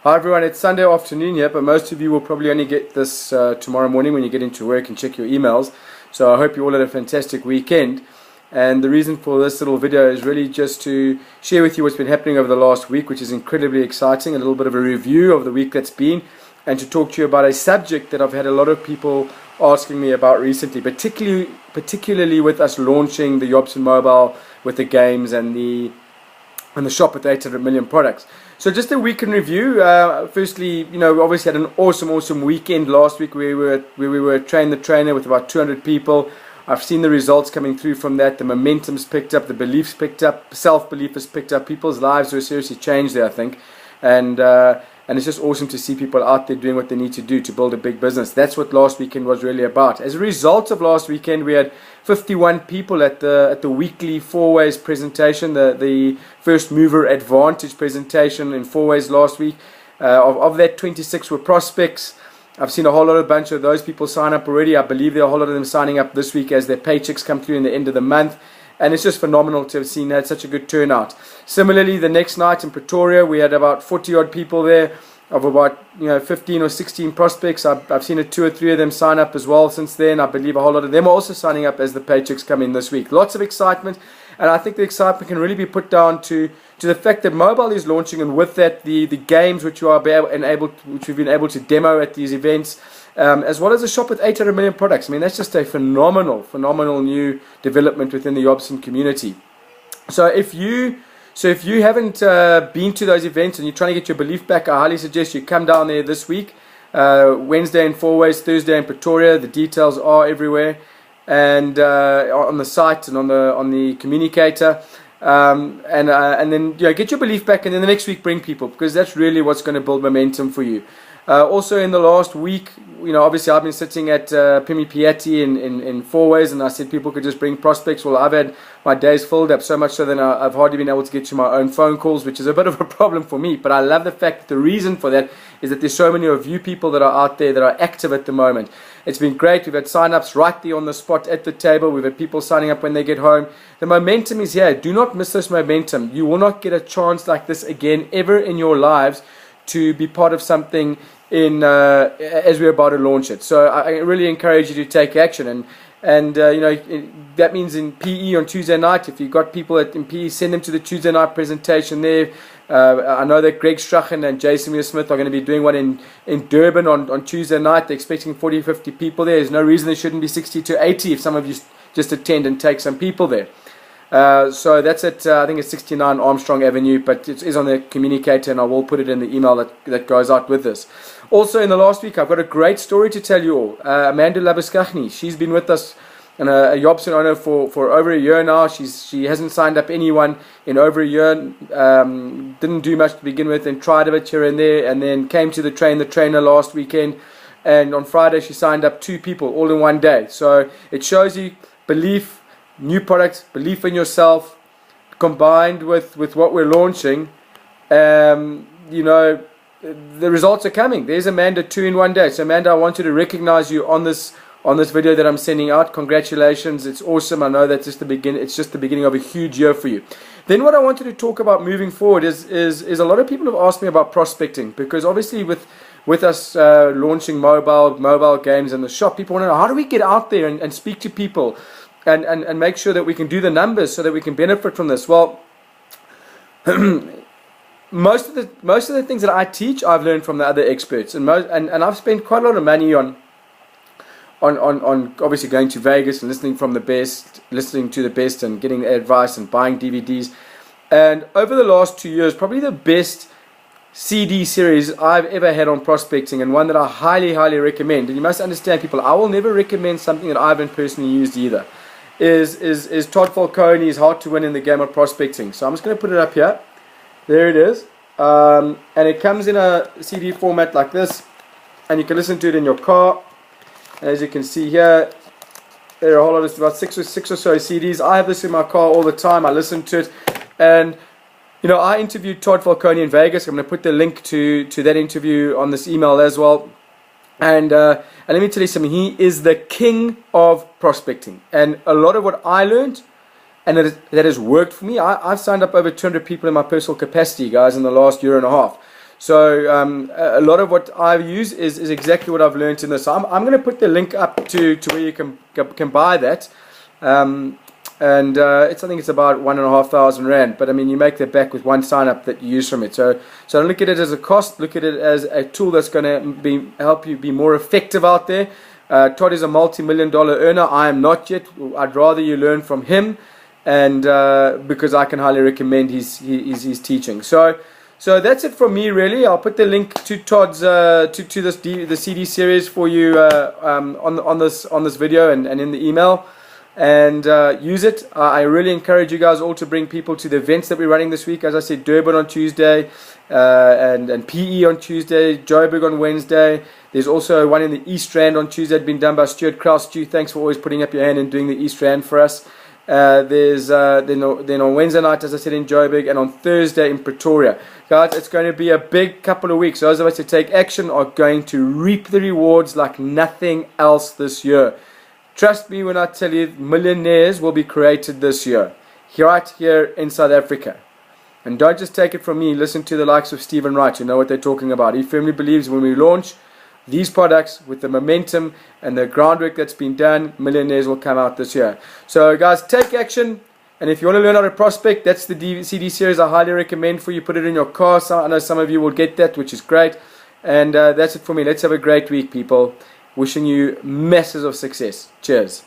Hi everyone, it's Sunday afternoon here, but most of you will probably only get this tomorrow morning when you get into work and check your emails. So I hope you all had a fantastic weekend. And the reason for this little video is really just to share with you what's been happening over the last week, which is incredibly exciting, a little bit of a review of the week that's been, and to talk to you about a subject that I've had a lot of people asking me about recently, particularly with us launching the YOBSN Mobile with the games and the shop with 800 million products. So just a week in review. Firstly, we obviously had an awesome weekend last week where we were Train the Trainer with about 200 people. I've seen the results coming through from that. The momentum's picked up, the beliefs picked up, self-belief has picked up. People's lives were seriously changed there, I think. And it's just awesome to see people out there doing what they need to do to build a big business. That's what last weekend was really about. As a result of last weekend, we had 51 people at the weekly Four Ways presentation, the first mover advantage presentation in Four Ways last week. Of that, 26 were prospects. I've seen a whole bunch of those people sign up already. I believe there are a whole lot of them signing up this week as their paychecks come through in the end of the month. And it's just phenomenal to have seen that, such a good turnout. Similarly, the next night in Pretoria, we had about 40 odd people there, of about 15 or 16 prospects. I've seen 2 or 3 of them sign up as well since then. I believe a whole lot of them are also signing up as the paychecks come in this week. Lots of excitement, and I think the excitement can really be put down to the fact that mobile is launching, and with that the games which we've been able to demo at these events, as well as a shop with 800 million products. I mean, that's just a phenomenal new development within the YOBSN community. So if you haven't been to those events and you're trying to get your belief back, I highly suggest you come down there this week. Wednesday in Four Ways, Thursday in Pretoria. The details are everywhere, and on the site and on the communicator. And then get your belief back, and then the next week bring people, because that's really what's going to build momentum for you. Also in the last week, obviously I've been sitting at Pimi Piatti in Four Ways, and I said people could just bring prospects. Well, I've had my days filled up so much so that I've hardly been able to get to my own phone calls, which is a bit of a problem for me. But I love the fact that the reason for that is that there's so many of you people that are out there that are active at the moment. It's been great. We've had sign-ups right there on the spot at the table. We've had people signing up when they get home. The momentum is here. Do not miss this momentum. You will not get a chance like this again ever in your lives to be part of something as we're about to launch it. So I really encourage you to take action, and that means in PE on Tuesday night, if you've got people in PE, send them to the Tuesday night presentation there. I know that Greg Strachen and Jason Smith are going to be doing one in Durban on Tuesday night. They're expecting 40-50 people there. There's no reason there shouldn't be 60 to 80 if some of you just attend and take some people there. So that's at, I think it's 69 Armstrong Avenue, but it is on the communicator, and I will put it in the email that goes out with this. Also in the last week, I've got a great story to tell you all. Amanda Labuskachny, she's been with us, and a YOBSN owner for over a year now. She hasn't signed up anyone in over a year, didn't do much to begin with, and tried a bit here and there, and then came to the Train the Trainer last weekend, and on Friday she signed up 2 people all in one day. So it shows you belief, new products, belief in yourself, combined with what we're launching. The results are coming. There's Amanda, 2 in one day. So Amanda, I want you to recognize you on this video that I'm sending out. Congratulations, it's awesome. I know that's just the beginning. It's just the beginning of a huge year for you. Then what I wanted to talk about moving forward is a lot of people have asked me about prospecting, because obviously with us launching mobile games in the shop, people want to know, how do we get out there and speak to people and make sure that we can do the numbers so that we can benefit from this? Well, most of the things that I teach, I've learned from the other experts, and I've spent quite a lot of money on obviously going to Vegas and listening to the best and getting advice and buying DVDs. And over the last 2 years, probably the best CD series I've ever had on prospecting, and one that I highly recommend, and you must understand, people, I will never recommend something that I haven't personally used either, is Todd Falcone's How to Win in the Game of Prospecting. So I'm just going to put it up here. There it is, and it comes in a CD format like this, and you can listen to it in your car. And as you can see here, there are a whole lot of, about six or so CDs. I have this in my car all the time. I listen to it, and I interviewed Todd Falcone in Vegas. I'm going to put the link to that interview on this email as well. And let me tell you something. He is the king of prospecting, and a lot of what I learned, and that has worked for me. I've signed up over 200 people in my personal capacity, guys, in the last year and a half. So a lot of what I use is exactly what I've learned in this. So I'm going to put the link up to where you can buy that. And I think it's about 1,500 rand. But I mean, you make that back with one sign up that you use from it. So don't look at it as a cost. Look at it as a tool that's going to help you be more effective out there. Todd is a multi-million-dollar earner. I am not yet. I'd rather you learn from him, and because I can highly recommend his teaching. So that's it from me, really. I'll put the link to Todd's to the CD series for you on this video and in the email. And use it. I really encourage you guys all to bring people to the events that we're running this week. As I said, Durban on Tuesday, and PE on Tuesday, Joburg on Wednesday. There's also one in the East Rand on Tuesday, been done by Stuart Kraus. Stu, thanks for always putting up your hand and doing the East Rand for us. There's then on Wednesday night, as I said, in Joburg, and on Thursday in Pretoria. Guys, it's going to be a big couple of weeks. Those of us who take action are going to reap the rewards like nothing else this year. Trust me when I tell you, millionaires will be created this year, right here in South Africa. And don't just take it from me. Listen to the likes of Stephen Wright, who know what they're talking about. He firmly believes when we launch these products with the momentum and the groundwork that's been done, millionaires will come out this year. So guys, take action. And if you want to learn how to prospect, that's the CD series I highly recommend for you. Put it in your car. So I know some of you will get that, which is great. And that's it for me. Let's have a great week, people. Wishing you masses of success. Cheers.